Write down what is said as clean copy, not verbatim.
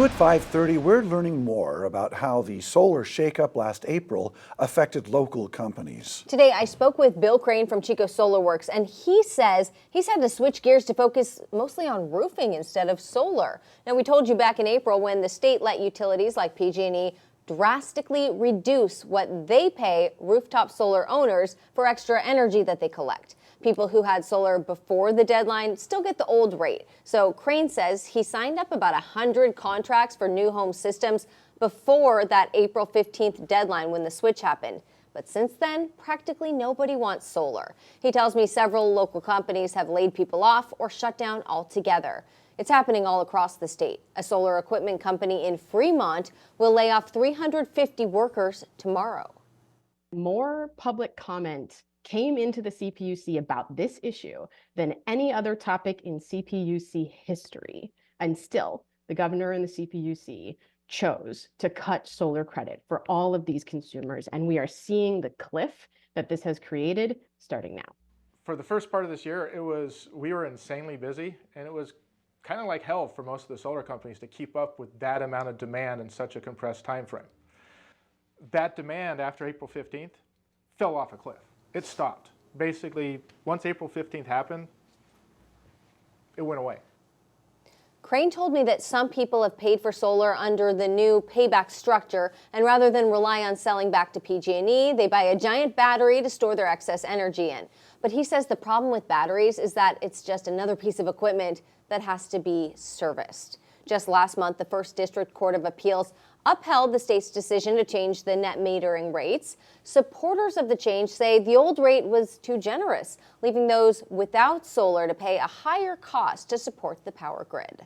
New at 5:30, we're learning more about how the solar shakeup last April affected local companies. Today, I spoke with Bill Crane from Chico Solar Works, and he says he's had to switch gears to focus mostly on roofing instead of solar. Now, we told you back in April when the state let utilities like PG&E drastically reduce what they pay rooftop solar owners for extra energy that they collect. People who had solar before the deadline still get the old rate. So Crane says he signed up about 100 contracts for new home systems before that April 15th deadline when the switch happened. But since then, practically nobody wants solar. He tells me several local companies have laid people off or shut down altogether. It's happening all across the state. A solar equipment company in Fremont will lay off 350 workers tomorrow. More public comment came into the CPUC about this issue than any other topic in CPUC history. And still, the governor and the CPUC chose to cut solar credit for all of these consumers. And we are seeing the cliff that this has created starting now. For the first part of this year, we were insanely busy, and it was kind of like hell for most of the solar companies to keep up with that amount of demand in such a compressed time frame. That demand after April 15th fell off a cliff. It stopped. Basically, once April 15th happened, it went away. Crane told me that some people have paid for solar under the new payback structure, and rather than rely on selling back to PG&E, they buy a giant battery to store their excess energy in. But he says the problem with batteries is that it's just another piece of equipment that has to be serviced. Just last month, the First District Court of Appeals upheld the state's decision to change the net metering rates. Supporters of the change say the old rate was too generous, leaving those without solar to pay a higher cost to support the power grid.